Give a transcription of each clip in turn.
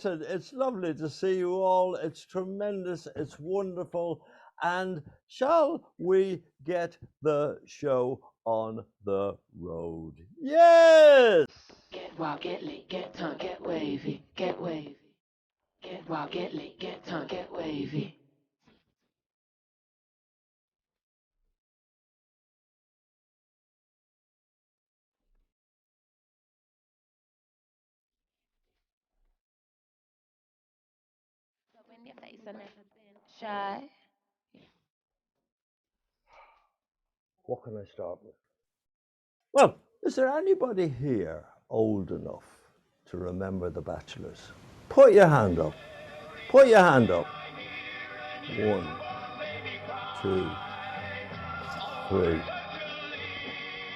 listen, it's lovely to see you all. It's tremendous. It's wonderful. And shall we get the show on the road? Yes! Get wild, get lit, get tongue, get wavy, get wavy. Get wild, get lit, get tongue, get wavy. In your face, I've never been shy. What can I start with? Well, is there anybody here old enough to remember The Bachelors? Put your hand up. Put your hand up. 1, 2, 3,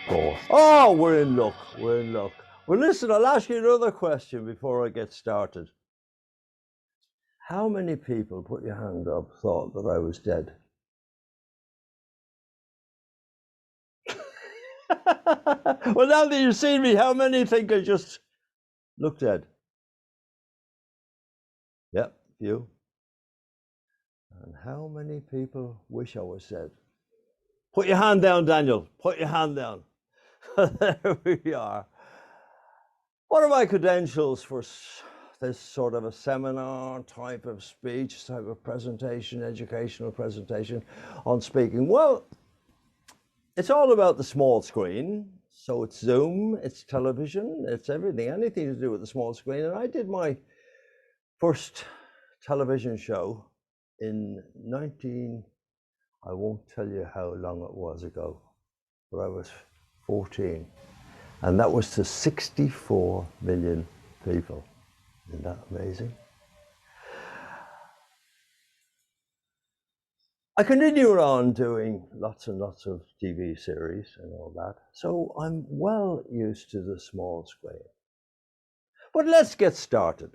4. Oh, we're in luck. We're in luck. Well, listen, I'll ask you another question before I get started. How many people, put your hand up, thought that I was dead? Well, now that you've seen me, how many think I just look dead? Yep, few. And how many people wish I was dead? Put your hand down, Daniel. Put your hand down. There we are. What are my credentials for this sort of a seminar type of speech, type of presentation, educational presentation on speaking? Well, it's all about the small screen. So it's Zoom, it's television, it's everything, anything to do with the small screen. And I did my first television show in I won't tell you how long it was ago, but I was 14. And that was to 64 million people. Isn't that amazing? I continued on doing lots and lots of TV series and all that. So I'm well used to the small screen. But let's get started.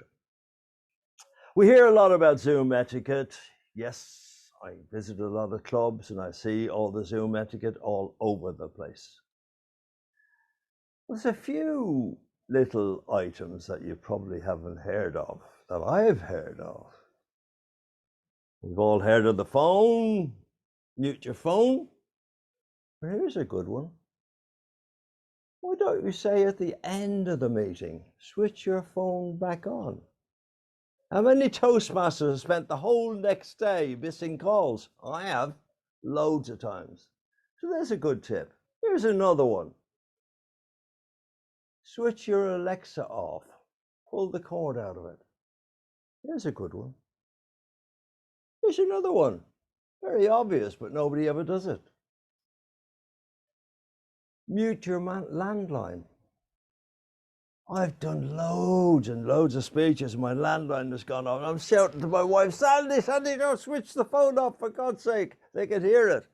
We hear a lot about Zoom etiquette. Yes, I visit a lot of clubs and I see all the Zoom etiquette all over the place. There's a few little items that you probably haven't heard of, that I've heard of. We've all heard of the phone, mute your phone. But here's a good one. Why don't you say at the end of the meeting, switch your phone back on? How many Toastmasters have spent the whole next day missing calls? I have, loads of times. So there's a good tip. Here's another one. Switch your Alexa off. Pull the cord out of it. There's a good one. Here's another one. Very obvious, but nobody ever does it. Mute your landline. I've done loads and loads of speeches and my landline has gone off. I'm shouting to my wife, Sandy, don't switch the phone off, for God's sake. They can hear it.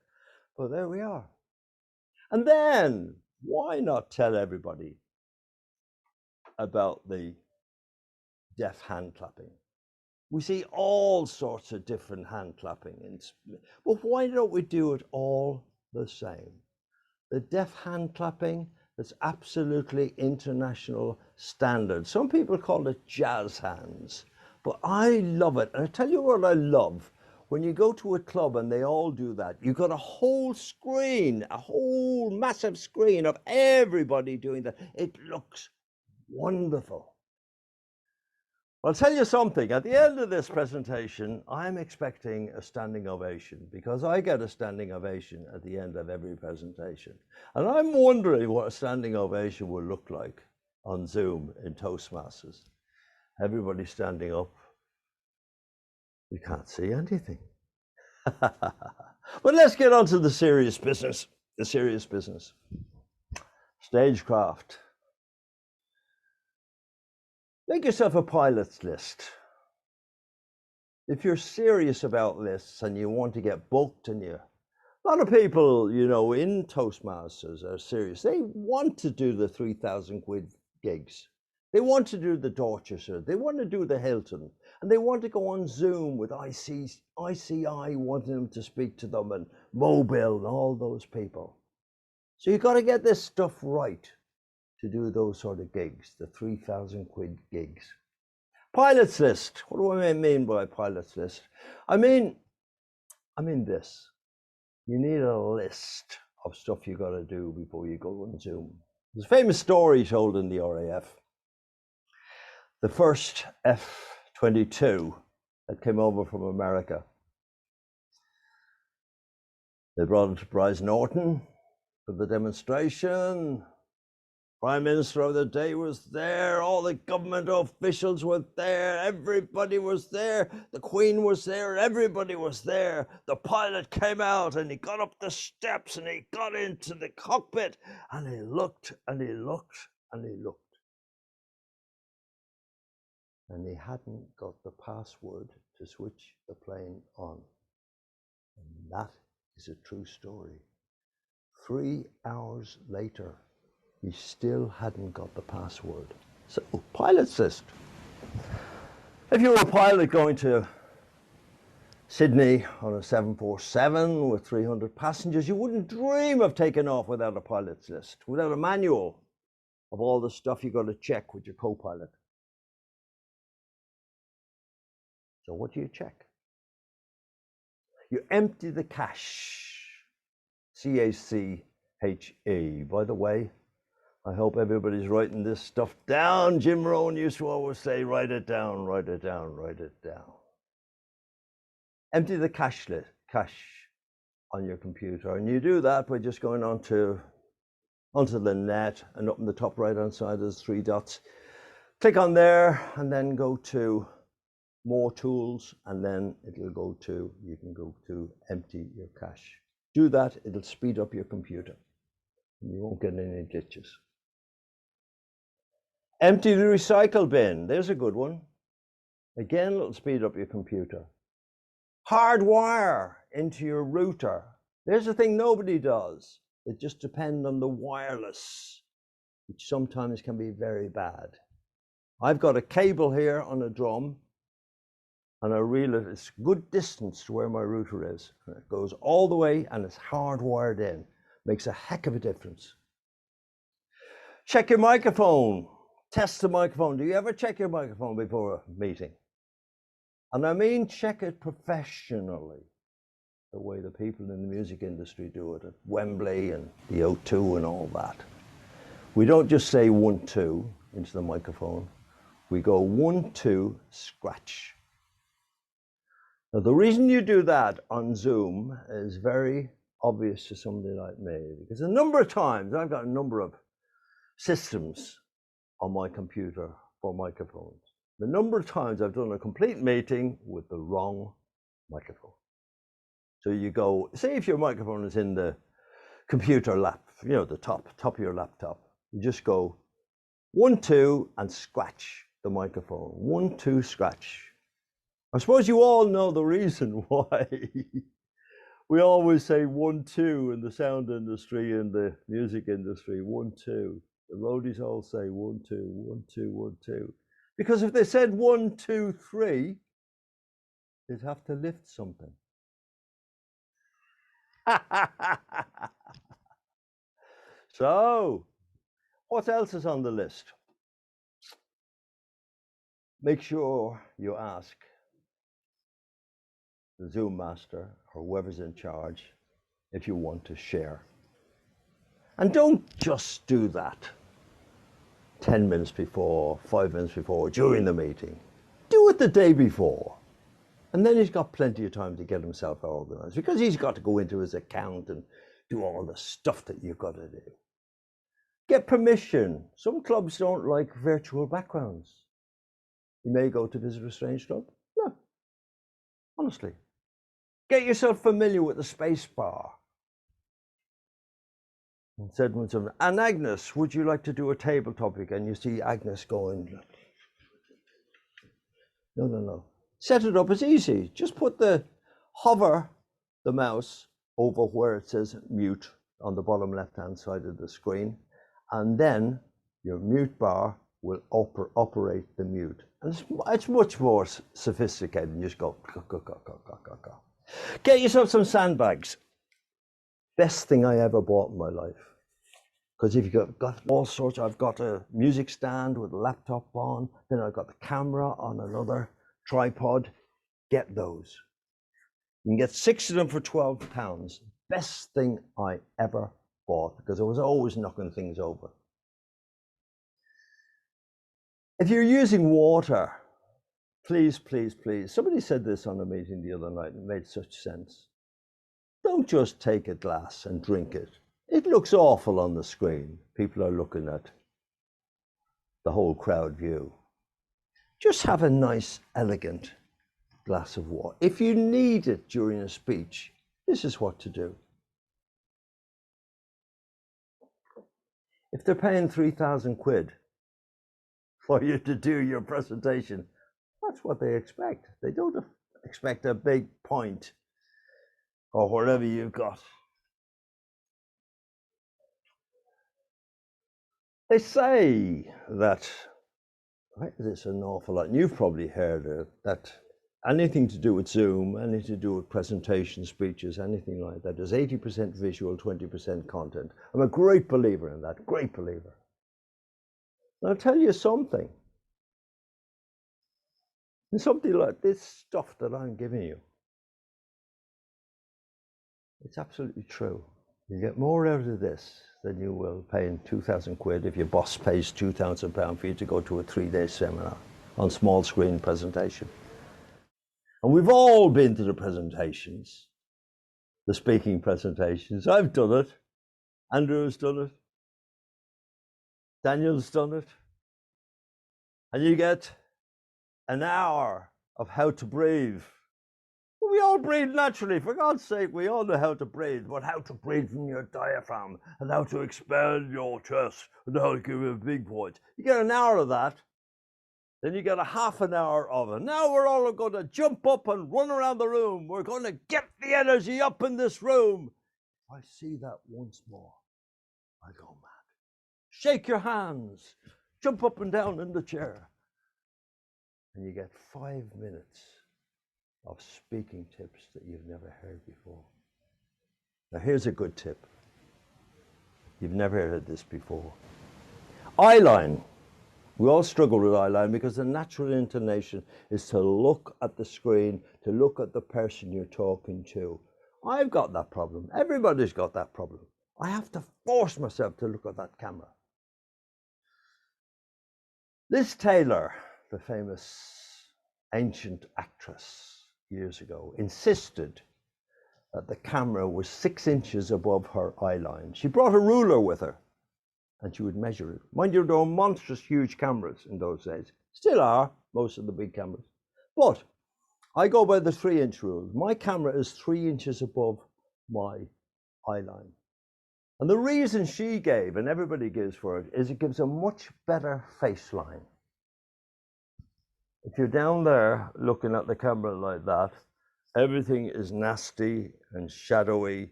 But there we are. And then, why not tell everybody about the deaf hand clapping? We see all sorts of different hand clapping, but why don't we do it all the same? The deaf hand clapping, that's absolutely international standard. Some people call it jazz hands, but I love it. And I tell you what I love. When you go to a club and they all do that, you've got a whole screen, a whole massive screen of everybody doing that. It looks wonderful. I'll tell you something, at the end of this presentation, I'm expecting a standing ovation because I get a standing ovation at the end of every presentation. And I'm wondering what a standing ovation will look like on Zoom in Toastmasters. Everybody standing up. You can't see anything. But let's get on to the serious business, Stagecraft. Make yourself a pilot's list. If you're serious about lists and you want to get booked and a lot of people, in Toastmasters are serious. They want to do the 3,000 quid gigs. They want to do the Dorchester. They want to do the Hilton. And they want to go on Zoom with ICI wanting them to speak to them and Mobile and all those people. So you've got to get this stuff right to do those sort of gigs, the 3,000 quid gigs. Pilot's list. What do I mean by pilot's list? I mean this. You need a list of stuff you got to do before you go on Zoom. There's a famous story told in the RAF. The first F-22 that came over from America. They brought it to Brize Norton for the demonstration. Prime Minister of the day was there, all the government officials were there, everybody was there, the Queen was there, everybody was there. The pilot came out and he got up the steps and he got into the cockpit and he looked and he looked and he looked. And he hadn't got the password to switch the plane on. And that is a true story. 3 hours later, he still hadn't got the password. So, pilot's list. If you were a pilot going to Sydney on a 747 with 300 passengers, you wouldn't dream of taking off without a pilot's list, without a manual of all the stuff you got to check with your co-pilot. So what do you check? You empty the cache. C-A-C-H-E. By the way, I hope everybody's writing this stuff down. Jim Rohn used to always say, write it down, write it down, write it down. Empty the cache on your computer. And you do that by just going onto the net, and up in the top right-hand side, there's 3 dots. Click on there and then go to more tools, and then you can go to empty your cache. Do that, it'll speed up your computer. You won't get any glitches. Empty the recycle bin. There's a good one. Again, it'll speed up your computer. Hardwire into your router. There's a thing nobody does. It just depends on the wireless, which sometimes can be very bad. I've got a cable here on a drum, and I reel it. It's a good distance to where my router is. And it goes all the way, and it's hardwired in. Makes a heck of a difference. Check your microphone. Test the microphone. Do you ever check your microphone before a meeting? And I mean check it professionally, the way the people in the music industry do it at Wembley and the O2 and all that. We don't just say 1, 2 into the microphone. We go 1, 2, scratch. Now the reason you do that on Zoom is very obvious to somebody like me, because a number of times I've got a number of systems on my computer for microphones. The number of times I've done a complete meeting with the wrong microphone. So you go, say if your microphone is in the computer lap, you know, the top of your laptop, you just go 1, 2 and scratch the microphone. 1, 2, scratch. I suppose you all know the reason why we always say 1, 2 in the sound industry and the music industry. 1, 2. The roadies all say 1, 2, 1, 2, 1, 2. Because if they said 1, 2, 3, they'd have to lift something. So, what else is on the list? Make sure you ask the Zoom master or whoever's in charge if you want to share. And don't just do that 10 minutes before, 5 minutes before, during the meeting. Do it the day before. And then he's got plenty of time to get himself organized, because he's got to go into his account and do all the stuff that you've got to do. Get permission. Some clubs don't like virtual backgrounds. You may go to visit a strange club. No, honestly. Get yourself familiar with the space bar. And said to someone, and Agnes, would you like to do a table topic? And you see Agnes going, no. Set it up as easy. Just hover the mouse over where it says mute on the bottom left-hand side of the screen, and then your mute bar will operate the mute. And it's much more sophisticated. You just go. Get yourself some sandbags. Best thing I ever bought in my life. Because if you've got all sorts, I've got a music stand with a laptop on, then I've got the camera on another tripod. Get those. You can get 6 of them for £12. Best thing I ever bought, because I was always knocking things over. If you're using water, please, please, please. Somebody said this on a meeting the other night and it made such sense. Don't just take a glass and drink it. It looks awful on the screen. People are looking at the whole crowd view. Just have a nice, elegant glass of water. If you need it during a speech, this is what to do. If they're paying 3,000 quid for you to do your presentation, that's what they expect. They don't expect a big point or whatever you've got. They say that, right, there's an awful lot, and you've probably heard it, that anything to do with Zoom, anything to do with presentation, speeches, anything like that, is 80% visual, 20% content. I'm a great believer in that, great believer. And I'll tell you something. And something like this stuff that I'm giving you, it's absolutely true. You get more out of this than you will paying 2,000 quid if your boss pays £2,000 for you to go to a 3-day seminar on small screen presentation. And we've all been to the presentations, the speaking presentations. I've done it. Andrew's done it. Daniel's done it. And you get an hour of how to breathe. Well, we all breathe naturally. For God's sake, we all know how to breathe, but how to breathe from your diaphragm and how to expand your chest and how to give a big voice. You get an hour of that. Then you get a half an hour of it. Now we're all going to jump up and run around the room. We're going to get the energy up in this room. If I see that once more, I go mad. Shake your hands. Jump up and down in the chair. And you get 5 minutes of speaking tips that you've never heard before. Now here's a good tip. You've never heard this before. Eyeline. We all struggle with eyeline because the natural inclination is to look at the screen, to look at the person you're talking to. I've got that problem. Everybody's got that problem. I have to force myself to look at that camera. Liz Taylor, the famous ancient actress years ago, insisted that the camera was 6 inches above her eyeline. She brought a ruler with her, and she would measure it. Mind you, there were monstrous huge cameras in those days. Still are, most of the big cameras. But I go by the 3-inch rule. My camera is 3 inches above my eyeline. And the reason she gave, and everybody gives for it, is it gives a much better face line. If you're down there looking at the camera like that, everything is nasty and shadowy.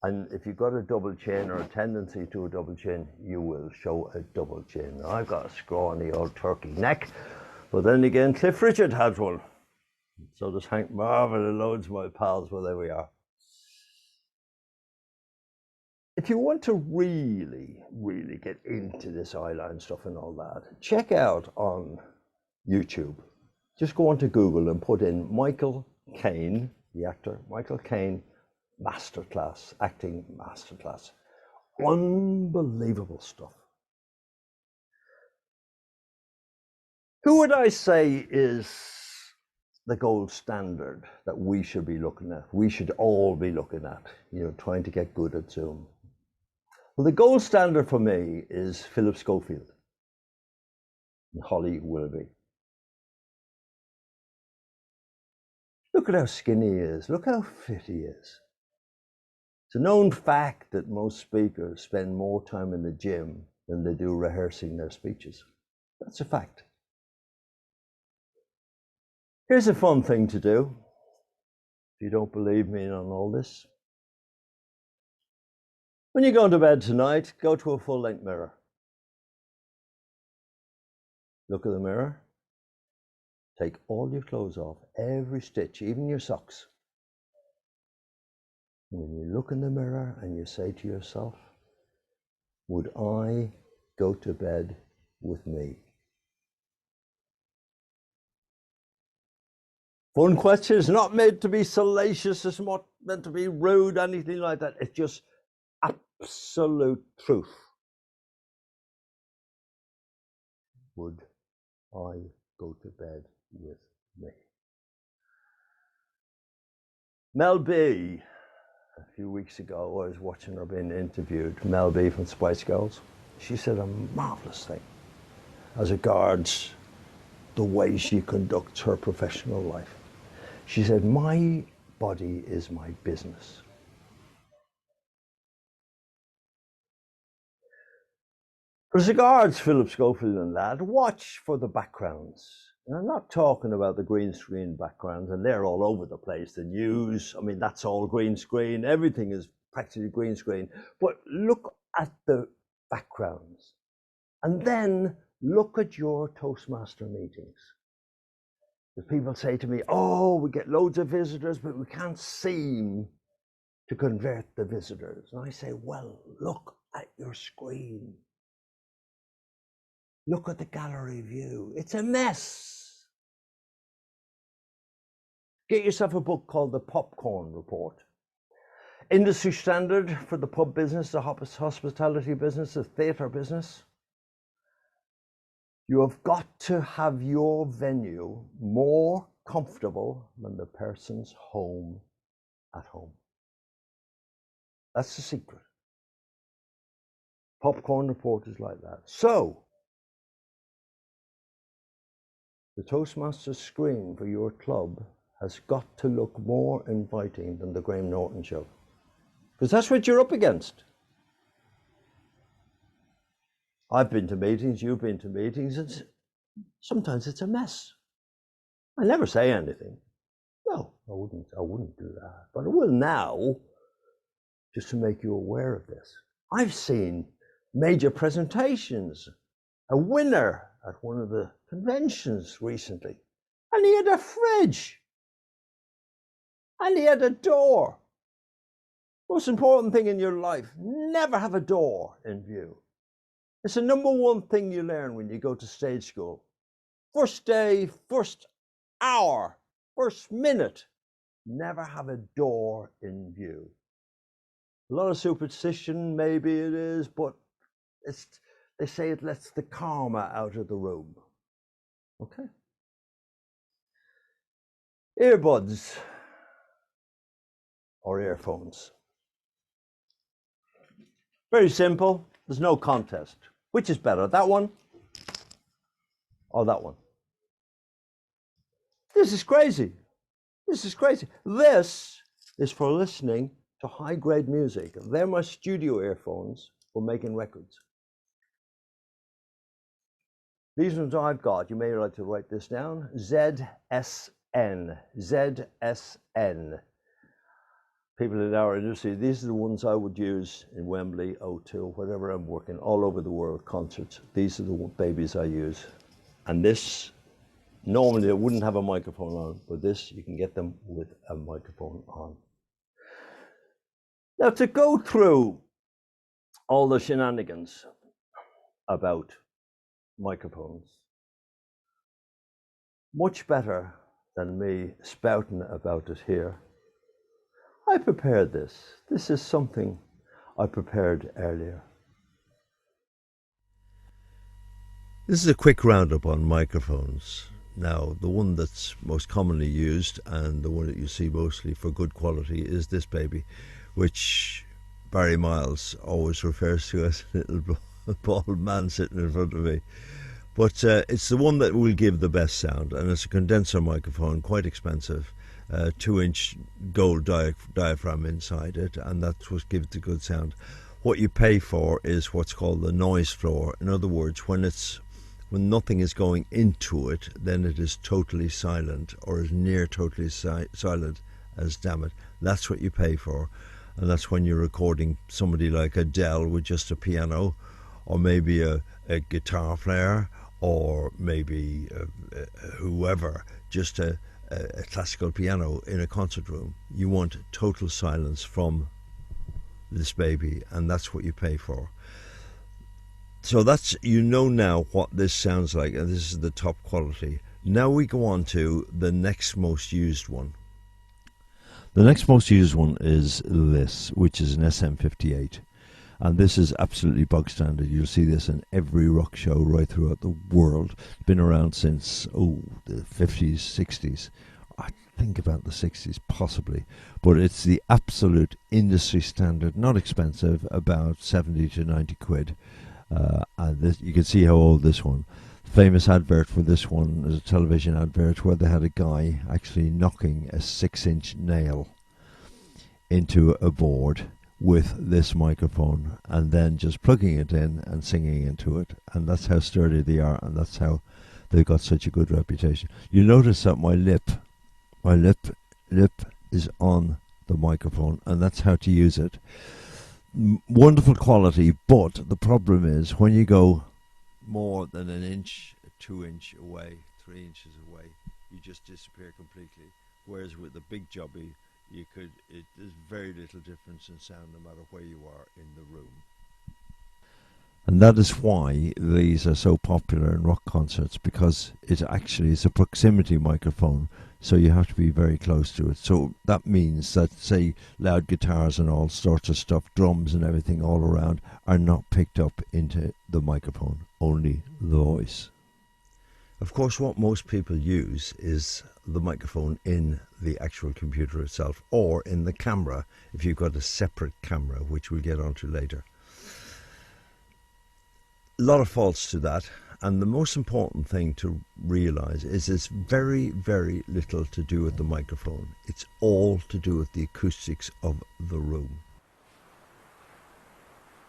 And if you've got a double chin or a tendency to a double chin, you will show a double chin. Now, I've got a scrawny old turkey neck, but then again, Cliff Richard had one. So does Hank Marvin and loads of my pals. Well, there we are. If you want to really, really get into this eyeline stuff and all that, check out on YouTube. Just go onto Google and put in Michael Caine, the actor, Michael Caine, masterclass, acting masterclass. Unbelievable stuff. Who would I say is the gold standard that we should be looking at? We should all be looking at, trying to get good at Zoom. Well, the gold standard for me is Philip Schofield and Holly Willoughby. Look at how skinny he is. Look how fit he is. It's a known fact that most speakers spend more time in the gym than they do rehearsing their speeches. That's a fact. Here's a fun thing to do. If you don't believe me on all this. When you go to bed tonight, go to a full-length mirror. Look at the mirror. Take all your clothes off, every stitch, even your socks. When you look in the mirror and you say to yourself, would I go to bed with me? Fun question. It's not meant to be salacious. It's not meant to be rude, anything like that. It's just absolute truth. Would I go to bed with me? Mel B, a few weeks ago, I was watching her being interviewed, Mel B from Spice Girls. She said a marvellous thing as regards the way she conducts her professional life. She said, my body is my business. As regards Philip Schofield and that, watch for the backgrounds. And I'm not talking about the green screen backgrounds, and they're all over the place. The news, I mean, that's all green screen. Everything is practically green screen. But look at the backgrounds. And then look at your Toastmaster meetings. Because people say to me, oh, we get loads of visitors, but we can't seem to convert the visitors. And I say, well, look at your screen. Look at the gallery view. It's a mess. Get yourself a book called The Popcorn Report. Industry standard for the pub business, the hospitality business, the theatre business. You have got to have your venue more comfortable than the person's home at home. That's the secret. Popcorn Report is like that. So, the Toastmasters screen for your club has got to look more inviting than the Graham Norton show. Because that's what you're up against. I've been to meetings, you've been to meetings, and sometimes it's a mess. I never say anything. No, I wouldn't do that. But I will now, just to make you aware of this. I've seen major presentations, a winner at one of the conventions recently, and he had a fridge, and he had a door. Most important thing in your life, never have a door in view. It's the number one thing you learn when you go to stage school. First day, first hour, first minute, never have a door in view. A lot of superstition, maybe it is, but they say it lets the karma out of the room. Okay. Earbuds or earphones. Very simple. There's no contest. Which is better, that one or that one? This is crazy. This is crazy. This is for listening to high-grade music. They're my studio earphones for making records. These ones I've got, you may like to write this down, ZSN. ZSN. People in our industry, these are the ones I would use in Wembley, O2, whatever I'm working, all over the world, concerts. These are the babies I use. And this, normally it wouldn't have a microphone on, but this, you can get them with a microphone on. Now, to go through all the shenanigans about microphones, much better than me spouting about it here, I prepared this. This is something I prepared earlier. This is a quick roundup on microphones. Now, the one that's most commonly used and the one that you see mostly for good quality is this baby, which Barry Miles always refers to as a little bald man sitting in front of me. But it's the one that will give the best sound, and it's a condenser microphone, quite expensive. 2-inch gold diaphragm inside it, and that's what gives the good sound. What you pay for is what's called the noise floor. In other words, when nothing is going into it, then it is totally silent, or as near totally silent as damn it. That's what you pay for, and that's when you're recording somebody like Adele with just a piano, or maybe a guitar player, or maybe whoever, just a classical piano in a concert room. You want total silence from this baby, and that's what you pay for. So that's, you know now what this sounds like, and this is the top quality. Now we go on to the next most used one. The next most used one is this, which is an SM58. And this is absolutely bog standard. You'll see this in every rock show right throughout the world. It's been around since, the 50s, 60s. I think about the 60s, possibly. But it's the absolute industry standard, not expensive, about 70 to 90 quid. And this, you can see how old this one. Famous advert for this one is a television advert where they had a guy actually knocking a 6-inch nail into a board with this microphone and then just plugging it in and singing into it. And that's how sturdy they are, and that's how they've got such a good reputation. You notice that my lip is on the microphone, and that's how to use it. Wonderful quality, but the problem is when you go more than an inch, 2 inch away, 3 inches away, you just disappear completely. Whereas with the big jobby, there's very little difference in sound no matter where you are in the room. And that is why these are so popular in rock concerts, because it actually is a proximity microphone, so you have to be very close to it. So that means that, say, loud guitars and all sorts of stuff, drums and everything all around, are not picked up into the microphone, only the voice. Of course, what most people use is the microphone in the actual computer itself, or in the camera, if you've got a separate camera, which we'll get onto later. A lot of faults to that, and the most important thing to realize is it's very, very little to do with the microphone. It's all to do with the acoustics of the room.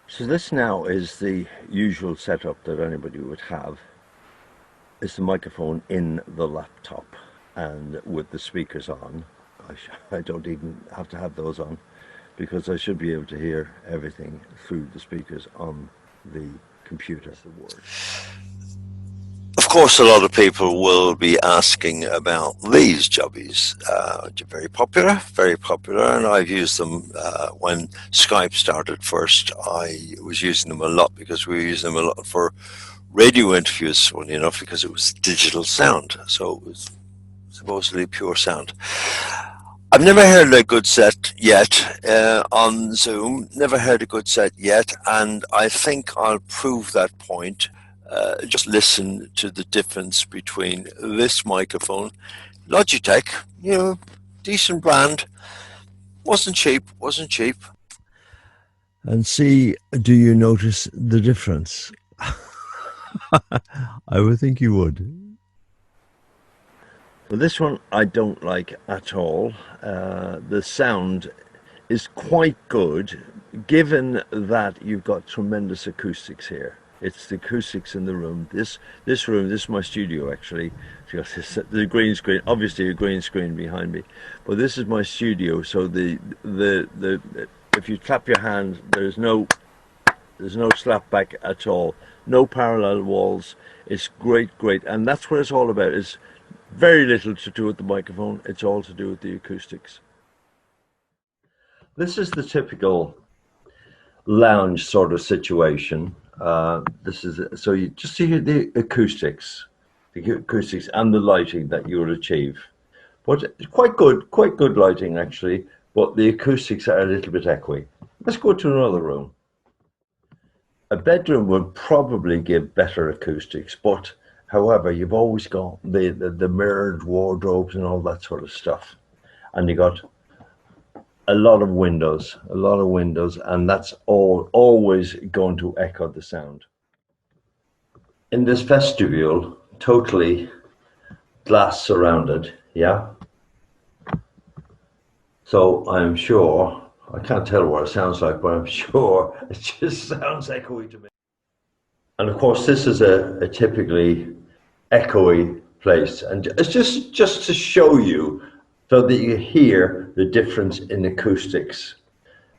So this now is the usual setup that anybody would have. It's the microphone in the laptop, and with the speakers on. I don't even have to have those on, because I should be able to hear everything through the speakers on the computer. Of course, a lot of people will be asking about these jobbies. Very popular, and I've used them when Skype started first. I was using them a lot because we were using them a lot for radio interviews, funny enough, because it was digital sound, so it was supposedly pure sound. I've never heard a good set yet on Zoom, never heard a good set yet, and I think I'll prove that point. Just listen to the difference between this microphone, Logitech, decent brand, wasn't cheap, and see, do you notice the difference? I would think you would. Well, this one I don't like at all. The sound is quite good, given that you've got tremendous acoustics here. It's the acoustics in the room. This room, this is my studio actually. The green screen, obviously a green screen behind me, but this is my studio. So if you clap your hand, there's no slap back at all. No parallel walls. It's great, and that's what it's all about. It's very little to do with the microphone. It's all to do with the acoustics. This is the typical lounge sort of situation. So you just see the acoustics and the lighting that you will achieve. But it's quite good lighting actually. But the acoustics are a little bit echoey. Let's go to another room. A bedroom would probably give better acoustics, but however, you've always got the mirrored wardrobes and all that sort of stuff, and you got a lot of windows, and that's always going to echo the sound. In this vestibule, totally glass surrounded, yeah. So I'm sure, I can't tell what it sounds like, but I'm sure it just sounds echoey to me. And of course, this is a typically echoey place, and it's just to show you so that you hear the difference in acoustics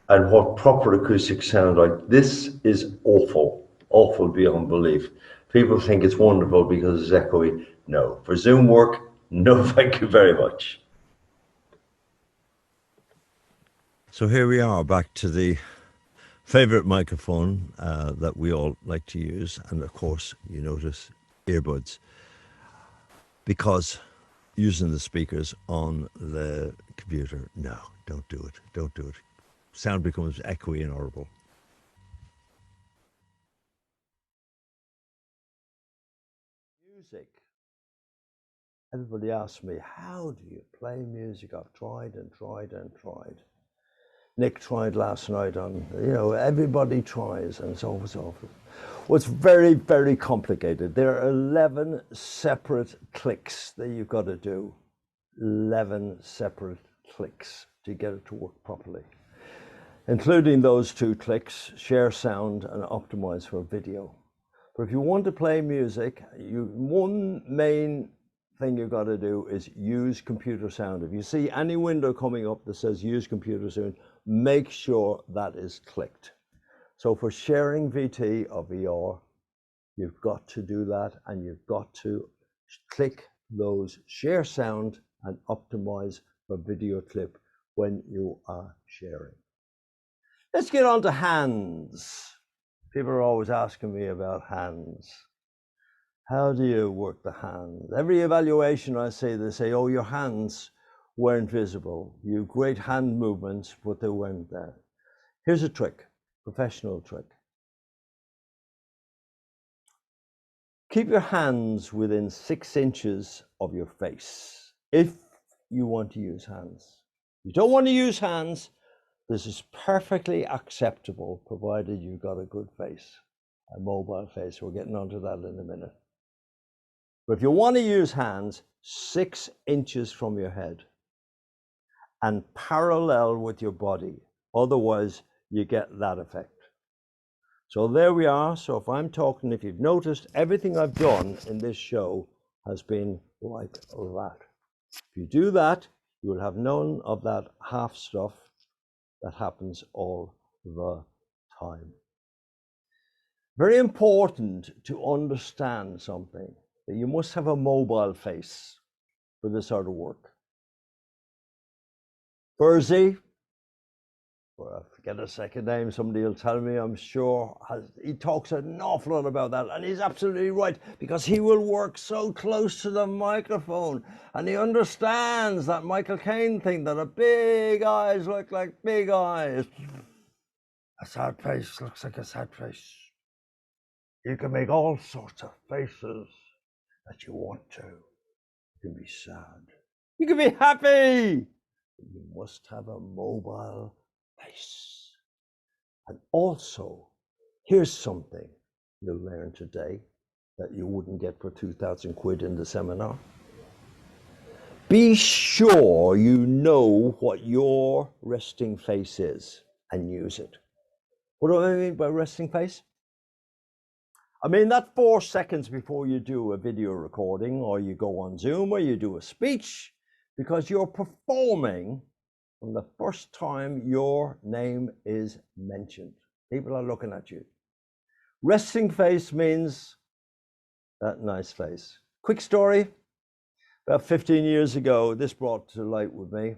and what proper acoustics sound like. This is awful beyond belief. People think it's wonderful because it's echoey. No, for Zoom work, no thank you very much. So here we are back to the Favorite microphone that we all like to use, and of course, you notice earbuds, because using the speakers on the computer, no, don't do it. Don't do it. Sound becomes echoey and horrible. Music. Everybody asks me, how do you play music? I've tried and tried and tried. Nick tried last night on, everybody tries, and it's always awful. Well, it's very, very complicated. There are 11 separate clicks that you've got to do. 11 separate clicks to get it to work properly, including those 2 clicks, share sound and optimize for video. But if you want to play music, one main thing you've got to do is use computer sound. If you see any window coming up that says use computer sound, make sure that is clicked. So for sharing VT or VR, you've got to do that, and you've got to click those share sound and optimize for video clip when you are sharing. Let's get on to hands. People are always asking me about hands. How do you work the hands? Every evaluation I see, they say, oh, your hands weren't visible. You have great hand movements, but they weren't there. Here's a trick, professional trick. Keep your hands within 6 inches of your face if you want to use hands. If you don't want to use hands, this is perfectly acceptable, provided you've got a good face, a mobile face. We're getting onto that in a minute. But if you want to use hands, 6 inches from your head and parallel with your body. Otherwise, you get that effect. So there we are. So if I'm talking, if you've noticed, everything I've done in this show has been like that. If you do that, you will have none of that half stuff that happens all the time. Very important to understand something, that you must have a mobile face for this sort of work. Bursey, I forget a second name, somebody will tell me, I'm sure, he talks an awful lot about that, and he's absolutely right, because he will work so close to the microphone, and he understands that Michael Caine thing, that a big eyes look like big eyes. A sad face looks like a sad face. You can make all sorts of faces that you want to. You can be sad. You can be happy. You must have a mobile face. And also, here's something you'll learn today that you wouldn't get for 2,000 quid in the seminar. Be sure you know what your resting face is and use it. What do I mean by resting face? I mean that 4 seconds before you do a video recording, or you go on Zoom, or you do a speech, because you're performing from the first time your name is mentioned. People are looking at you. Resting face means that nice face. Quick story. About 15 years ago, this brought to light with me.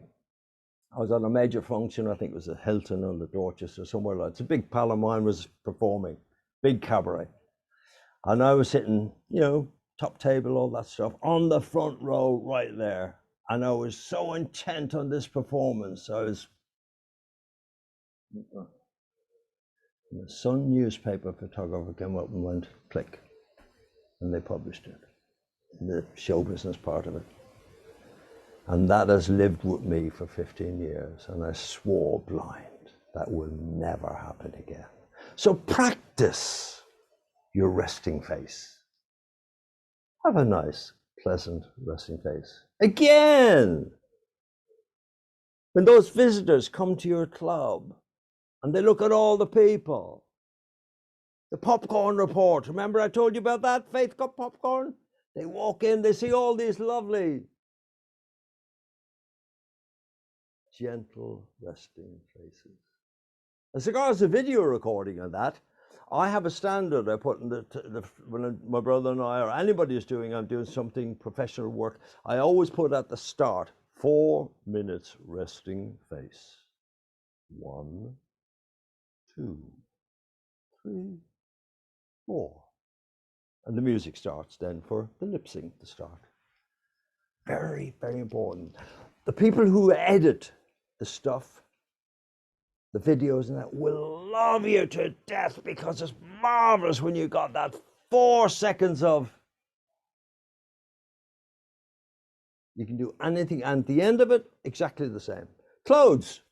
I was at a major function, I think it was at Hilton or the Dorchester, somewhere like that. It's a big pal of mine was performing, big cabaret. And I was sitting, top table, all that stuff, on the front row right there. And I was so intent on this performance. The Sun newspaper photographer came up and went, click. And they published it, in the show business part of it. And that has lived with me for 15 years. And I swore blind that will never happen again. So practice your resting face. Have a nice, pleasant resting face. Again, when those visitors come to your club and they look at all the people, the popcorn report, remember I told you about that, Faith got popcorn? They walk in, they see all these lovely, gentle resting faces. As regards the video recording of that, I have a standard I put in when my brother and I, or anybody is doing, I'm doing something professional work, I always put at the start, 4 minutes resting face. 1, 2, 3, 4. And the music starts then for the lip sync to start. Very, very important. The people who edit the stuff, the videos and that, will love you to death because it's marvelous when you got that 4 seconds of. You can do anything, and at the end of it, exactly the same. Clothes.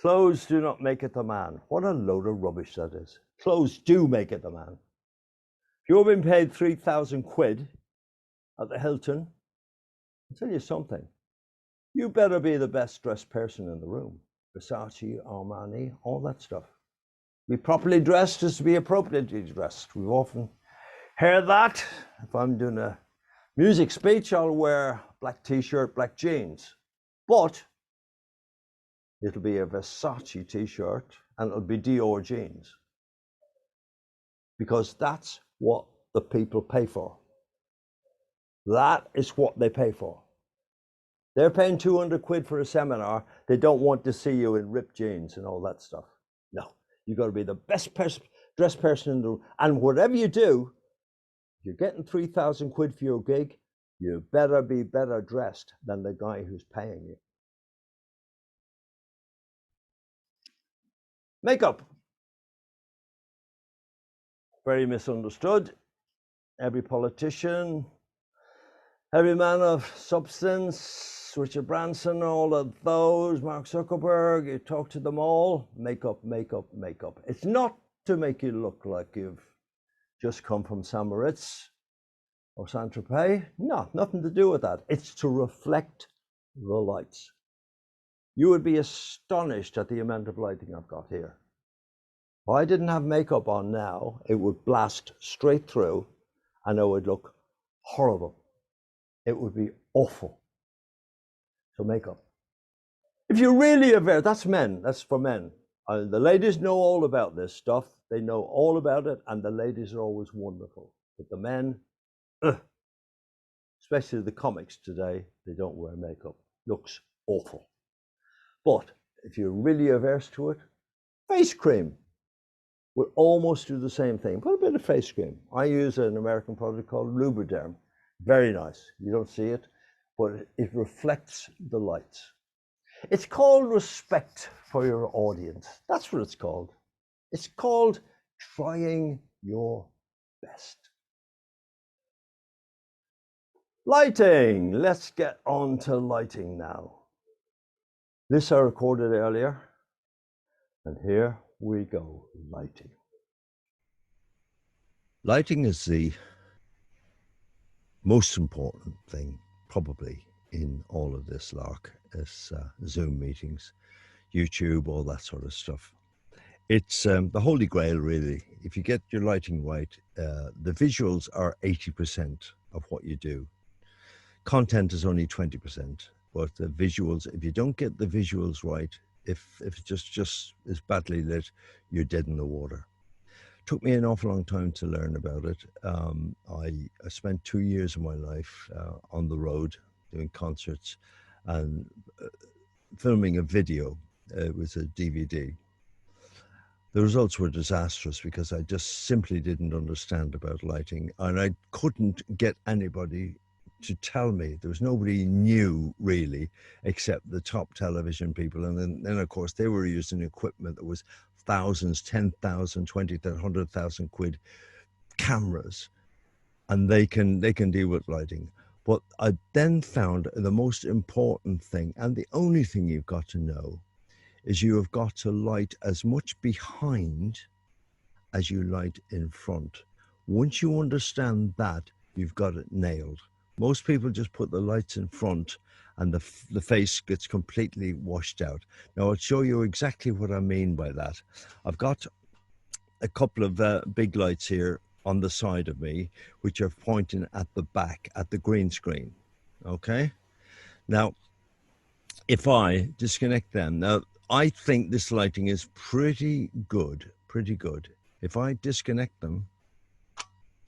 Clothes do not make it the man. What a load of rubbish that is. Clothes do make it the man. If you're being paid 3,000 quid at the Hilton, I'll tell you something. You better be the best dressed person in the room. Versace, Armani, all that stuff. Be properly dressed is to be appropriately dressed. We've often heard that. If I'm doing a music speech, I'll wear black t-shirt, black jeans. But it'll be a Versace t-shirt and it'll be Dior jeans. Because that's what the people pay for. That is what they pay for. They're paying 200 quid for a seminar. They don't want to see you in ripped jeans and all that stuff. No, you've got to be the best dressed person in the room. And whatever you do, if you're getting 3,000 quid for your gig, you better be better dressed than the guy who's paying you. Makeup. Very misunderstood. Every politician, every man of substance, Richard Branson, all of those, Mark Zuckerberg, you talk to them all, makeup, makeup, makeup. It's not to make you look like you've just come from St. Moritz or Saint-Tropez. No, nothing to do with that. It's to reflect the lights. You would be astonished at the amount of lighting I've got here. If I didn't have makeup on now, it would blast straight through and it would look horrible. It would be awful. So makeup. If you're really aware, that's men, that's for men. The ladies know all about this stuff. They know all about it, and the ladies are always wonderful. But the men, especially the comics today, they don't wear makeup. Looks awful. But if you're really averse to it, face cream will almost do the same thing. Put a bit of face cream. I use an American product called Lubriderm. Very nice. You don't see it, but it reflects the lights. It's called respect for your audience. That's what it's called. It's called trying your best. Lighting. Let's get on to lighting now. This I recorded earlier, and here we go, lighting. Lighting is the most important thing, probably, in all of this lark, is Zoom meetings, YouTube, all that sort of stuff. It's the holy grail, really. If you get your lighting right, the visuals are 80% of what you do. Content is only 20%, but the visuals, if you don't get the visuals right, if it just is badly lit, you're dead in the water. Took me an awful long time to learn about it. I spent 2 years of my life on the road doing concerts and filming a video. It was a DVD. The results were disastrous because I just simply didn't understand about lighting, and I couldn't get anybody to tell me. There was nobody new really, except the top television people. And then of course they were using equipment that was thousands, 10,000, 20,000, 100,000 quid cameras, and they can deal with lighting. But I then found the most important thing, and the only thing you've got to know, is you have got to light as much behind as you light in front. Once you understand that, you've got it nailed. Most people just put the lights in front and the face gets completely washed out. Now I'll show you exactly what I mean by that. I've got a couple of big lights here on the side of me, which are pointing at the back, at the green screen, okay? Now, if I disconnect them, now I think this lighting is pretty good, pretty good. If I disconnect them,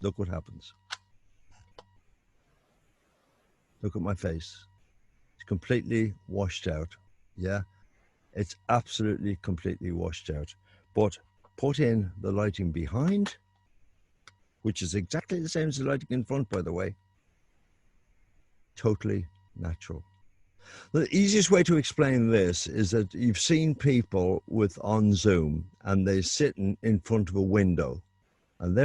look what happens. Look at my face. It's completely washed out. Yeah, it's absolutely completely washed out. But put in the lighting behind, which is exactly the same as the lighting in front, by the way. Totally natural. The easiest way to explain this is that you've seen people on Zoom and they're sitting in front of a window, and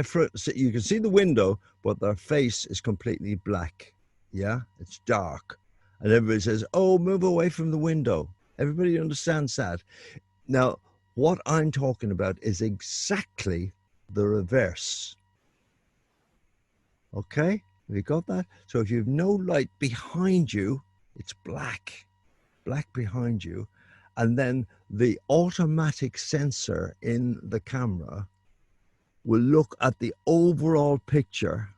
you can see the window, but their face is completely black. Yeah, it's dark. And everybody says, oh, move away from the window. Everybody understands that. Now, what I'm talking about is exactly the reverse. Okay, have you got that? So if you have no light behind you, it's black behind you, and then the automatic sensor in the camera will look at the overall picture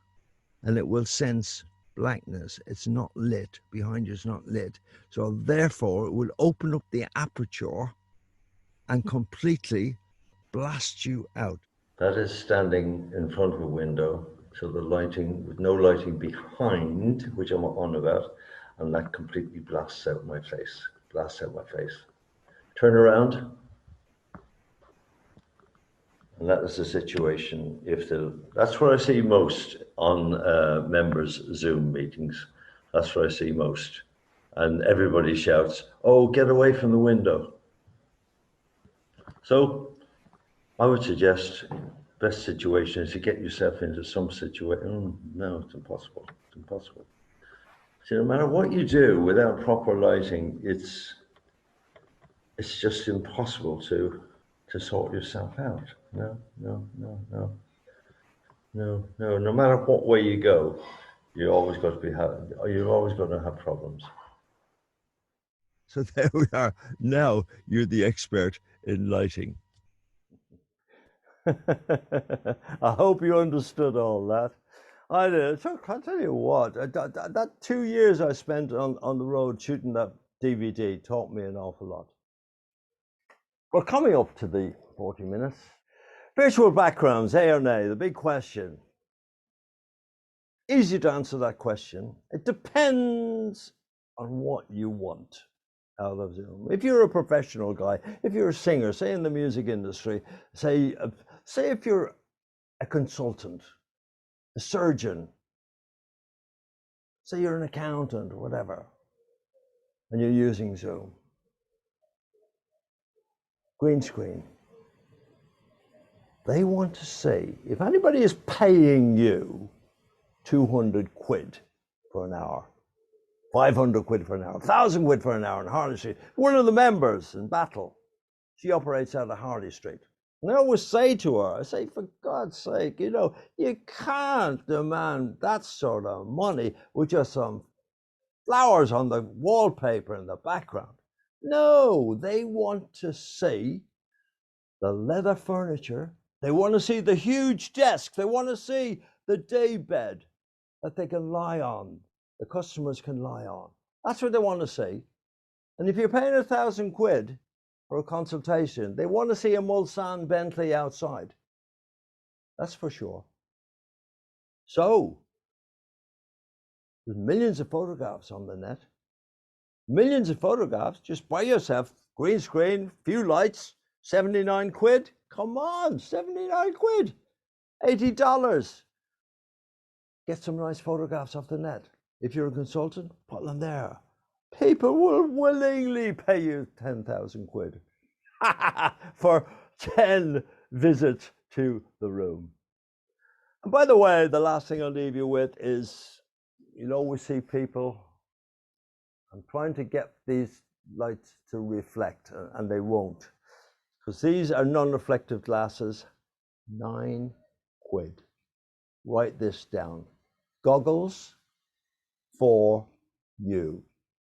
and it will sense blackness. It's not lit. Behind you is not lit. So therefore it will open up the aperture and completely blast you out. That is standing in front of a window, so the lighting, with no lighting behind, which I'm on about, and that completely blasts out my face. Turn around, and that is the situation. That's what I see most on members' Zoom meetings. That's what I see most. And everybody shouts, oh, get away from the window. So I would suggest best situation is to get yourself into some situation. No, it's impossible. It's impossible. See, no matter what you do without proper lighting, it's just impossible to sort yourself out. No. No matter what way you go, you're always going to have problems. So there we are. Now you're the expert in lighting. I hope you understood all that. I did. So I'll tell you what, that 2 years I spent on the road shooting that DVD taught me an awful lot. We're coming up to the 40 minutes. Virtual backgrounds, A or nay, the big question. Easy to answer that question. It depends on what you want out of Zoom. If you're a professional guy, if you're a singer, say in the music industry, say if you're a consultant, a surgeon, say you're an accountant or whatever, and you're using Zoom. Green screen. They want to see, if anybody is paying you 200 quid for an hour, 500 quid for an hour, 1,000 quid for an hour in Harley Street. One of the members in Battle, she operates out of Harley Street. And I always say to her, I say, for God's sake, you can't demand that sort of money with just some flowers on the wallpaper in the background. No, they want to see the leather furniture. They want to see the huge desk. They want to see the day bed that they can lie on, the customers can lie on. That's what they want to see. And if you're paying 1,000 quid for a consultation, they want to see a Mulsanne Bentley outside. That's for sure. So, there's millions of photographs on the net. Millions of photographs. Just buy yourself green screen, few lights, 79 quid. Come on, 79 quid. $80. Get some nice photographs off the net. If you're a consultant, put them there. People will willingly pay you 10,000 quid for 10 visits to the room. And by the way, the last thing I'll leave you with is, you'll always see people, I'm trying to get these lights to reflect, and they won't. Because these are non-reflective glasses, 9 quid. Write this down. Goggles for you.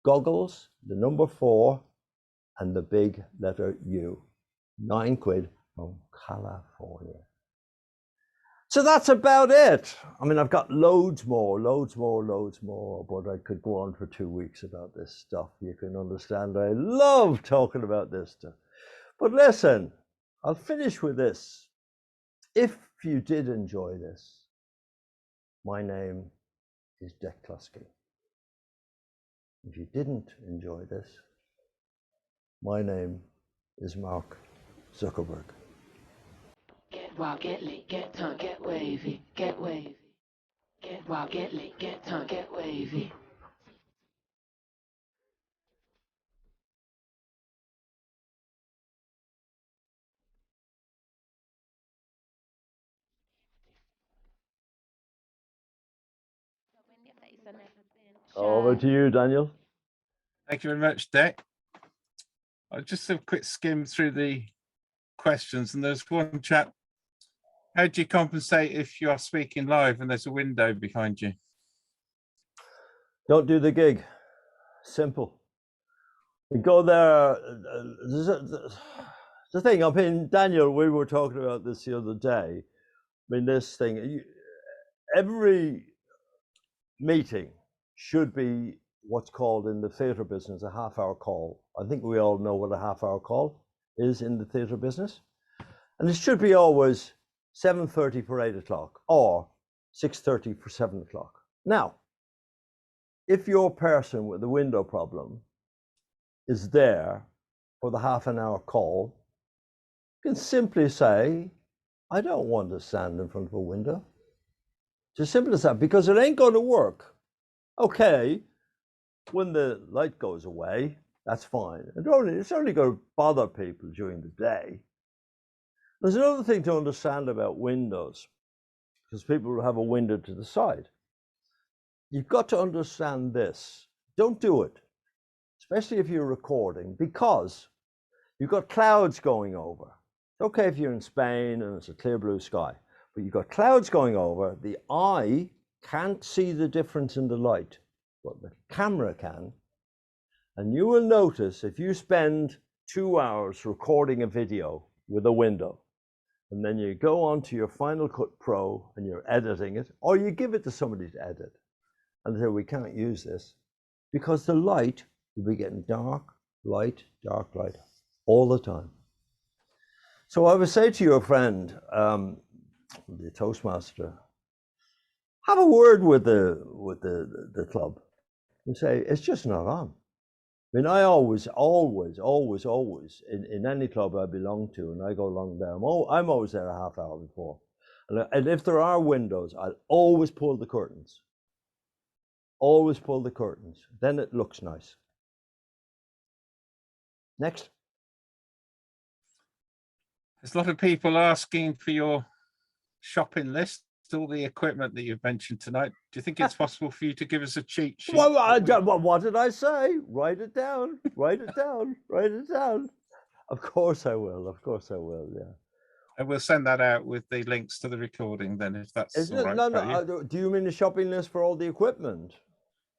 Goggles, the number 4, and the big letter U. 9 quid from California. So that's about it. I mean, I've got loads more, but I could go on for 2 weeks about this stuff. You can understand I love talking about this stuff. But listen, I'll finish with this. If you did enjoy this, my name is Dick Cluskey. If you didn't enjoy this, my name is Mark Zuckerberg. Get wild, get lit, get tongue, get wavy, get wavy. Get wild, get lit, get tongue, get wavy. Over to you, Daniel. Thank you very much, Dick. I'll just have a quick skim through the questions, and there's one chap. How do you compensate if you are speaking live and there's a window behind you? Don't do the gig. Simple. We go there. The thing, I mean, Daniel, we were talking about this the other day. I mean, this thing, every meeting should be what's called in the theatre business a half-hour call. I think we all know what a half-hour call is in the theatre business. And it should be always 7:30 for 8 o'clock or 6:30 for 7 o'clock. Now, if your person with the window problem is there for the half an hour call, you can simply say, I don't want to stand in front of a window. It's as simple as that, because it ain't going to work. Okay, when the light goes away, that's fine. It's only going to bother people during the day. There's another thing to understand about windows, because people have a window to the side. You've got to understand this. Don't do it, especially if you're recording, because you've got clouds going over. It's okay if you're in Spain and it's a clear blue sky, but you've got clouds going over. The eye can't see the difference in the light, but the camera can. And you will notice if you spend 2 hours recording a video with a window, and then you go on to your Final Cut Pro and you're editing it, or you give it to somebody to edit, and say, we can't use this, because the light will be getting dark light all the time. So I would say to your friend, the Toastmaster, have a word with the club and say, it's just not on. I mean, I always, in any club I belong to, and I go along there, I'm always there a half hour before. And if there are windows, I'll always pull the curtains. Always pull the curtains. Then it looks nice. Next. There's a lot of people asking for your shopping list, all the equipment that you've mentioned tonight. Do you think it's possible for you to give us a cheat sheet? Well, what did I say? Write it down. Write it down. Write it down. Of course I will. Of course I will. Yeah. And we'll send that out with the links to the recording then, if that's all right. No. Do you mean the shopping list for all the equipment?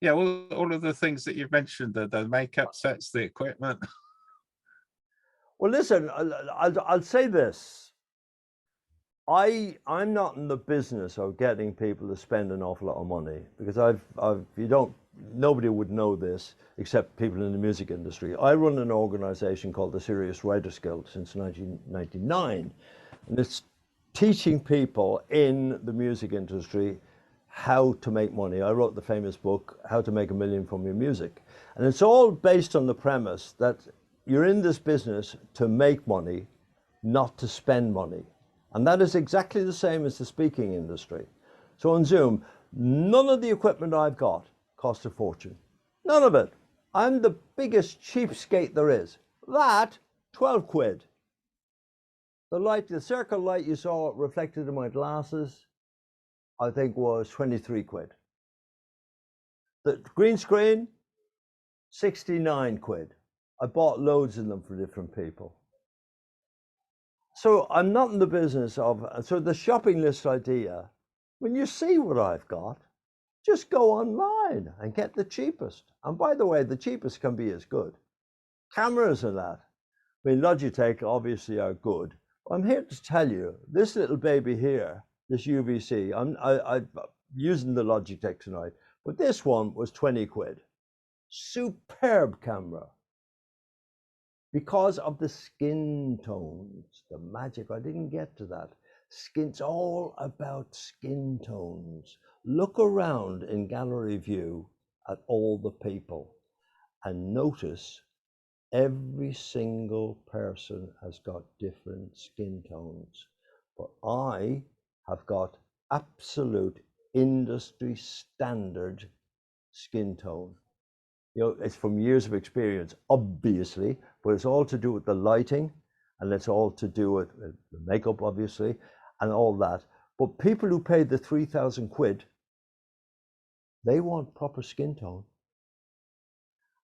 Yeah, all of the things that you've mentioned, the makeup sets, the equipment. Well, listen, I'll say this. I'm not in the business of getting people to spend an awful lot of money, because nobody would know this except people in the music industry. I run an organization called the Serious Writers Guild since 1999, and it's teaching people in the music industry how to make money. I wrote the famous book, How to Make $1 Million from Your Music. And it's all based on the premise that you're in this business to make money, not to spend money. And that is exactly the same as the speaking industry. So on Zoom, none of the equipment I've got costs a fortune. None of it. I'm the biggest cheapskate there is. That, 12 quid. The circle light you saw reflected in my glasses, I think was 23 quid. The green screen, 69 quid. I bought loads of them for different people. So I'm not in the business of, so the shopping list idea, when you see what I've got, just go online and get the cheapest. And by the way, the cheapest can be as good. Cameras and that. I mean, Logitech obviously are good. I'm here to tell you, this little baby here, this UVC, I'm using the Logitech tonight, but this one was 20 quid. Superb camera. Because of the skin tones, the magic, I didn't get to that. It's all about skin tones. Look around in gallery view at all the people and notice every single person has got different skin tones. but I have got absolute industry standard skin tone. You know, it's from years of experience, obviously, but it's all to do with the lighting, and it's all to do with the makeup, obviously, and all that. But people who pay the 3,000 quid, they want proper skin tone.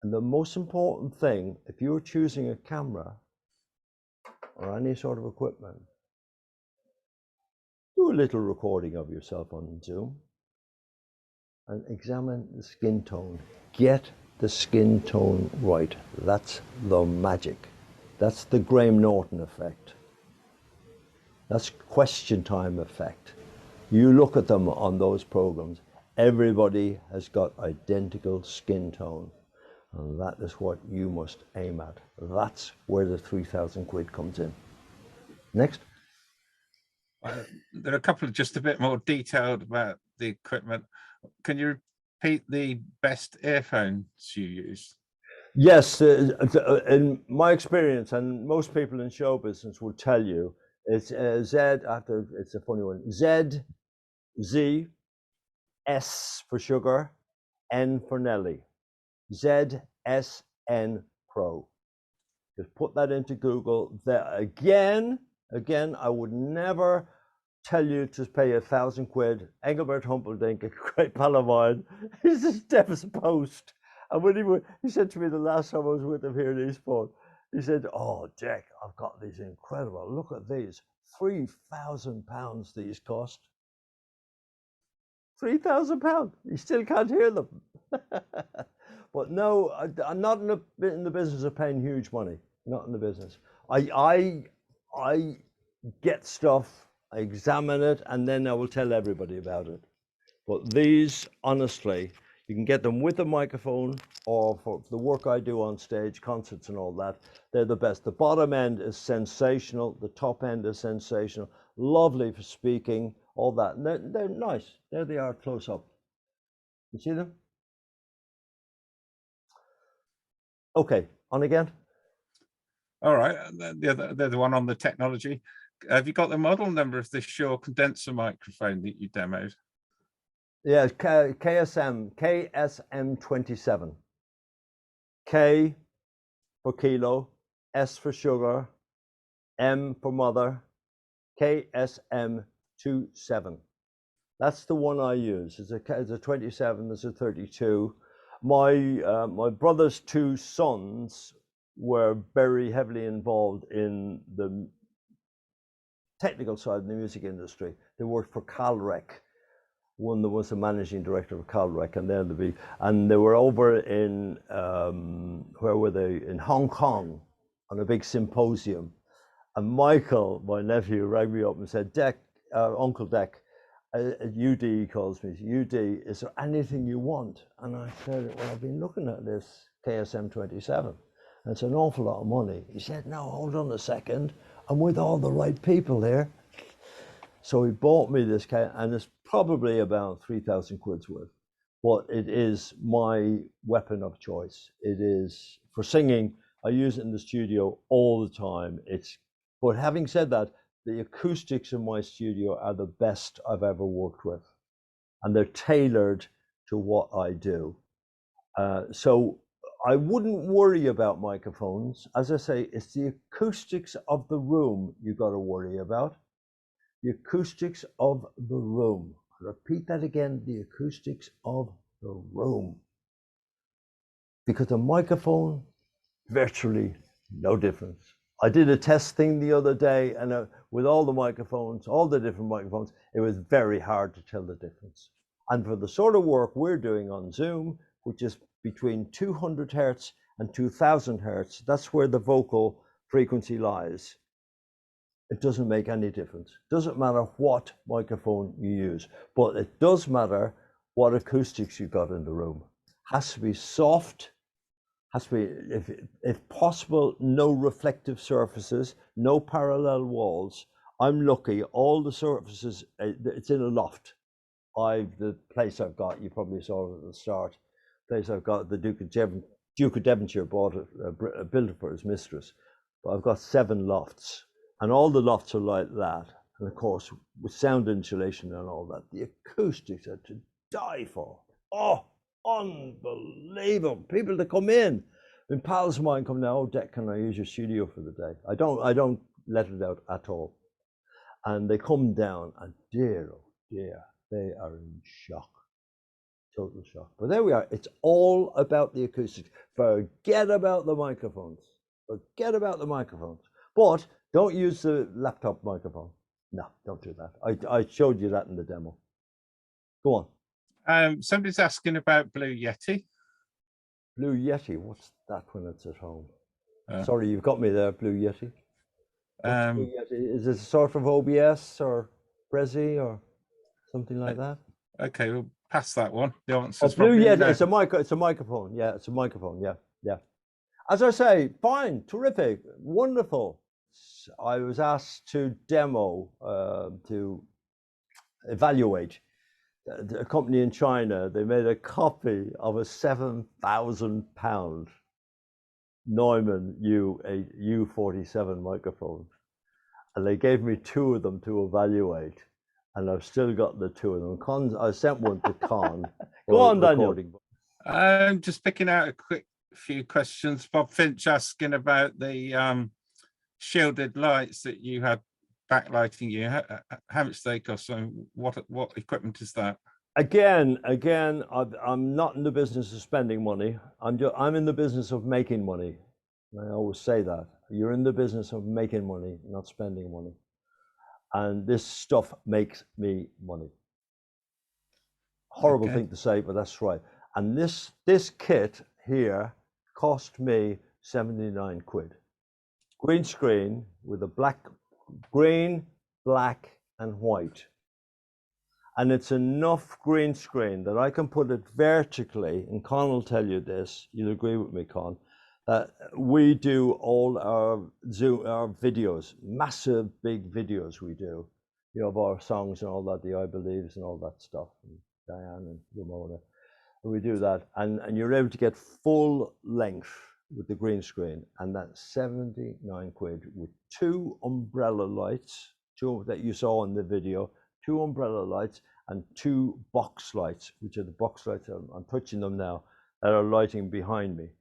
And the most important thing, if you're choosing a camera or any sort of equipment, do a little recording of yourself on Zoom and examine the skin tone. Get the skin tone right. That's the magic. That's the Graham Norton effect. That's question time effect. You look at them on those programs, everybody has got identical skin tone. And that is what you must aim at. That's where the 3,000 quid comes in. Next. There are a couple of just a bit more detailed about the equipment. Can you repeat the best earphones you use? Yes, in my experience, and most people in show business will tell you, it's Z, it's a funny one, Z, Z, S for sugar, N for Nelly. ZSN Pro. Just put that into Google. Again, I would never tell you to pay 1,000 quid. Engelbert Humperdinck, a great pal of mine, he's as deaf as a post. And when he said to me the last time I was with him here in Eastport, he said, "Oh, Jack, I've got these incredible, look at these, £3,000 these cost." £3,000. You still can't hear them. But no, I'm not in the business of paying huge money. Not in the business. I get stuff, I examine it, and then I will tell everybody about it. But these, honestly, you can get them with a microphone, or for the work I do on stage, concerts and all that, they're the best. The bottom end is sensational. The top end is sensational. Lovely for speaking, all that. And they're nice. There they are close up. You see them? Okay, on again. All right, the other one on the technology. Have you got the model number of this Shure condenser microphone that you demoed? Yeah, KSM 27. K for kilo, S for sugar, M for mother, KSM 27. That's the one I use. It's a 27, there's a 32. My brother's two sons were very heavily involved in the technical side of the music industry. They worked for Calrec. One that was the managing director of Calrec, and they were over in where were they? In Hong Kong on a big symposium. And Michael, my nephew, rang me up and said, "Dec, Uncle Dec, UD," he calls me, "UD, is there anything you want?" And I said, "Well, I've been looking at this KSM 27. And it's an awful lot of money." He said, "No, hold on a second. I'm with all the right people here." So he bought me this, and it's probably about 3,000 quid's worth. But it is my weapon of choice. It is for singing. I use it in the studio all the time. But having said that, the acoustics in my studio are the best I've ever worked with, and they're tailored to what I do. So I wouldn't worry about microphones. As I say, it's the acoustics of the room you got to worry about. The acoustics of the room. I repeat that again, the acoustics of the room. Because the microphone, virtually no difference. I did a test thing the other day, and with all the microphones, all the different microphones, it was very hard to tell the difference. And for the sort of work we're doing on Zoom, which is between 200 hertz and 2000 hertz, that's where the vocal frequency lies. It doesn't make any difference. It doesn't matter what microphone you use, but it does matter what acoustics you got in the room. Has to be soft, has to be, if possible, no reflective surfaces, no parallel walls. I'm lucky, all the surfaces, it's in a loft. The place I've got, you probably saw it at the start, place I've got, the Duke of Devonshire bought it, built it for his mistress. But I've got 7 lofts. And all the lofts are like that. And of course, with sound insulation and all that, the acoustics are to die for. Oh, unbelievable. People that come in. I mean, pals of mine come now, oh, Dec, can I use your studio for the day? I don't let it out at all. And they come down and dear, oh dear, they are in shock. Total shock. But there we are. It's all about the acoustics. Forget about the microphones. Forget about the microphones. But don't use the laptop microphone. No, don't do that. I showed you that in the demo. Go on. Somebody's asking about Blue Yeti. Blue Yeti, what's that when it's at home? Sorry, you've got me there, Blue Yeti. What's Blue Yeti? Is it a sort of OBS or Prezi or something like that? Okay, we'll pass that one. The answer's Blue Yeti, no. it's a microphone. Yeah, it's a microphone. Yeah. As I say, fine, terrific, wonderful. I was asked to demo, to evaluate a company in China. They made a copy of a £7,000 Neumann U47 microphone, and they gave me 2 of them to evaluate, and I've still got the 2 of them. I sent one to Con. Go on, Daniel. I'm just picking out a quick few questions. Bob Finch asking about the shielded lights that you had backlighting you. How much they cost and what equipment is that? Again, I'm not in the business of spending money. I'm in the business of making money. I always say that. You're in the business of making money, not spending money. And this stuff makes me money. Horrible thing to say, but that's right. And this kit here cost me 79 quid. Green screen with a green, black, and white. And it's enough green screen that I can put it vertically, and Con will tell you this, you'll agree with me, Con, that we do all our videos, massive big videos we do, you know, of our songs and all that, the I Believes and all that stuff, and Diane and Ramona. We do that, and you're able to get full length with the green screen, and that's 79 quid with 2 umbrella lights, 2 that you saw in the video, 2 umbrella lights and 2 box lights, which are the box lights, I'm touching them now, that are lighting behind me.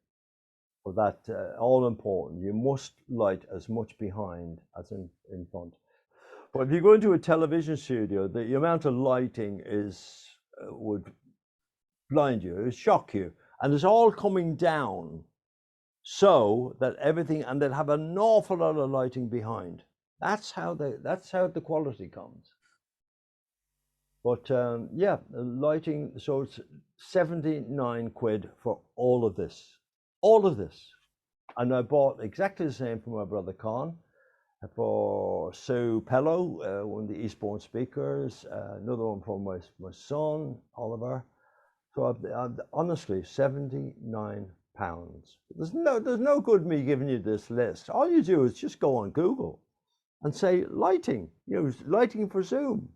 For that, all important. You must light as much behind as in front. But if you go into a television studio, the amount of lighting would blind you, it would shock you. And it's all coming down so that everything, and they'll have an awful lot of lighting behind. That's how the quality comes. But yeah, lighting, so it's 79 quid for all of this. And I bought exactly the same for my brother Con, for Sue Pello, one of the Eastbourne speakers, another one for my son, Oliver. So I've honestly, £79. There's no good me giving you this list. All you do is just go on Google and say lighting, lighting for Zoom.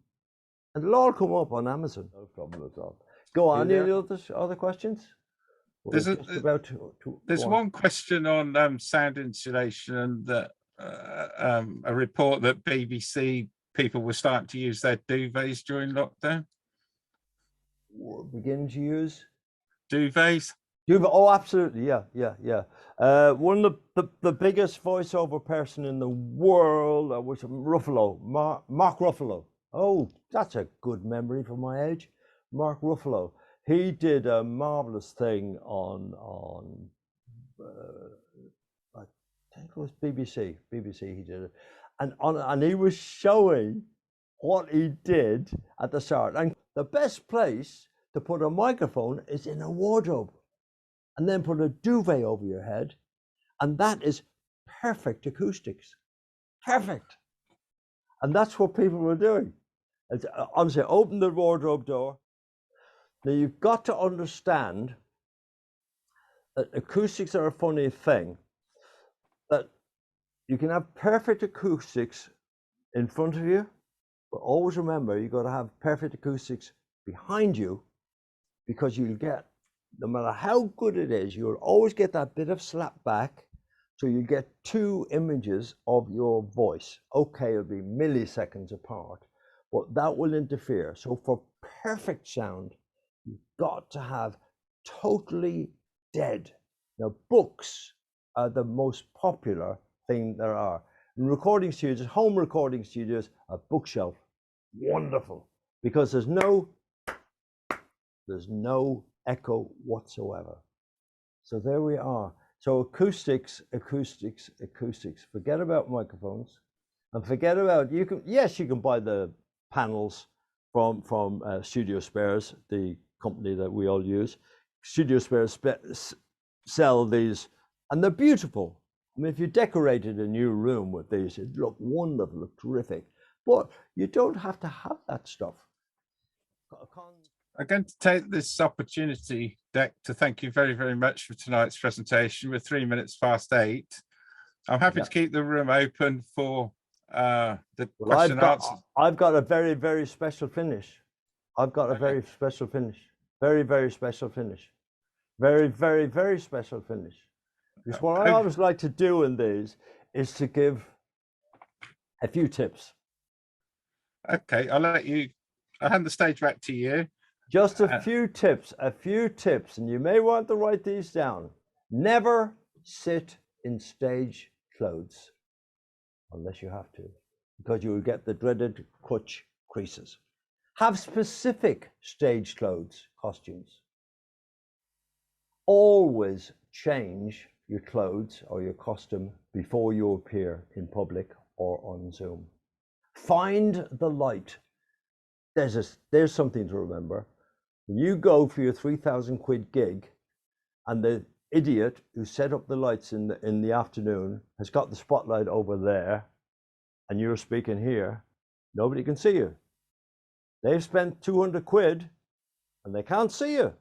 And it'll all come up on Amazon. No problem at all. Go on. Any other questions? There's one question on sound insulation, and that a report that BBC people were starting to use their duvets during lockdown. Beginning to use duvets. Oh, absolutely, yeah. One of the biggest voiceover person in the world was Ruffalo, Mark Ruffalo. Oh, that's a good memory for my age. Mark Ruffalo. He did a marvelous thing on I think it was BBC. BBC he did it, and he was showing what he did at the start. And the best place to put a microphone is in a wardrobe, and then put a duvet over your head, and that is perfect acoustics. Perfect. And that's what people were doing. I'm saying, open the wardrobe door. Now you've got to understand that acoustics are a funny thing, that you can have perfect acoustics in front of you, but always remember you've got to have perfect acoustics behind you, because you'll get, no matter how good it is, you'll always get that bit of slap back So you get two images of your voice. Okay, it'll be milliseconds apart, but that will interfere. So for perfect sound, you've got to have totally dead. Now, books are the most popular thing there are. In recording studios, home recording studios, a bookshelf, wonderful, because there's no echo whatsoever. So there we are. So acoustics. Forget about microphones, and forget about you can buy the panels from Studio Spares, the company that we all use. Studio Spares sell these, and they're beautiful. I mean, if you decorated a new room with these, it'd look wonderful, look terrific. But you don't have to have that stuff. I'm going to take this opportunity, Dec, to thank you very, very much for tonight's presentation. We're 3 minutes past 8. I'm happy to keep the room open for the question and answers. I've got a very, very special finish. I've got a very special finish. Very, very special finish. Very, very, very special finish. Because what I always like to do in these is to give a few tips. Okay, I'll hand the stage back to you. Just a few tips, and you may want to write these down. Never sit in stage clothes unless you have to, because you will get the dreaded crutch creases. Have specific stage clothes, costumes. Always change your clothes or your costume before you appear in public or on Zoom. Find the light. There's something to remember. When you go for your 3,000 quid gig, and the idiot who set up the lights in the afternoon has got the spotlight over there, and you're speaking here, nobody can see you. They've spent 200 quid, and they can't see you.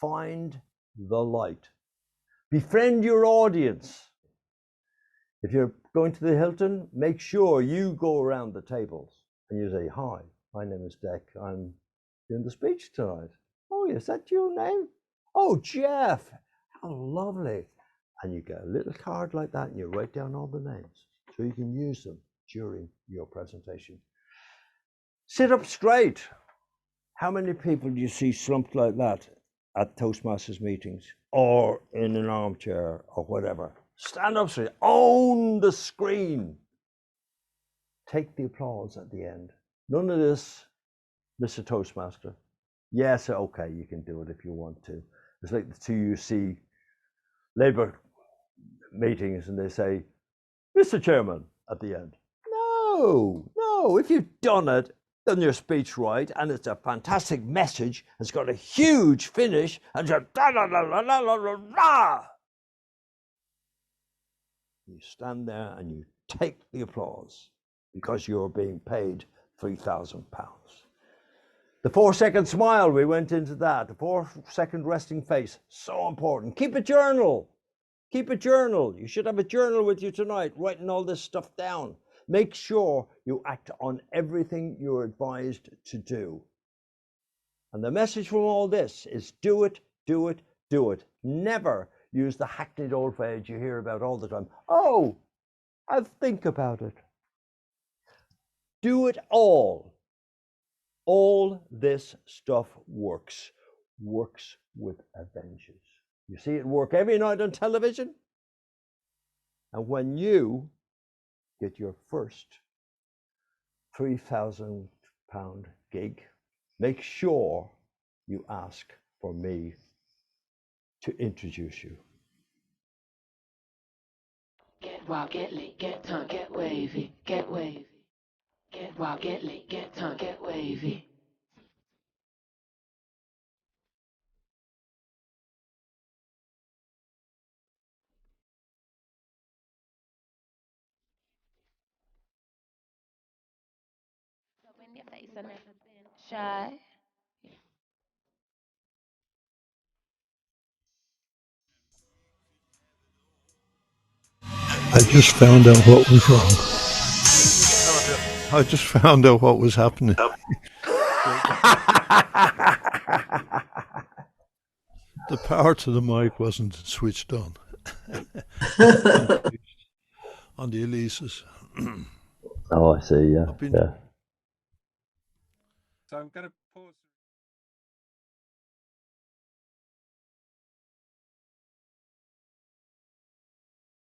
Find the light. Befriend your audience. If you're going to the Hilton, make sure you go around the tables and you say, "Hi, my name is Dec. I'm doing the speech tonight." "Oh, is that your name?" "Oh, Jeff. How lovely." And you get a little card like that and you write down all the names so you can use them during your presentation. Sit up straight. How many people do you see slumped like that at Toastmasters meetings or in an armchair or whatever? Stand up straight. Own the screen. Take the applause at the end. None of this, Mr. Toastmaster. Yes, okay, you can do it if you want to. It's like the TUC Labour meetings and they say, "Mr. Chairman," at the end. No, if you've done your speech right, and it's a fantastic message, it's got a huge finish, and you're da da da da da da da. You stand there and you take the applause because you're being paid £3,000. The 4-second smile, we went into that. The 4-second resting face, so important. Keep a journal. Keep a journal. You should have a journal with you tonight, writing all this stuff down. Make sure you act on everything you're advised to do. And the message from all this is do it, do it, do it. Never use the hackneyed old phrase you hear about all the time. "Oh, I'll think about it." Do it all. All this stuff works with a vengeance. You see it work every night on television. And when you get your first £3,000 gig, make sure you ask for me to introduce you. Get wild, get lit, get tongue, get wavy, get wavy. Get wild, get lit, get tongue, get wavy. In your face, I've never been shy. I just found out what was wrong. I just found out what was happening. The power to the mic wasn't switched on. on the Elises. Oh, I see. Yeah, I've been yeah.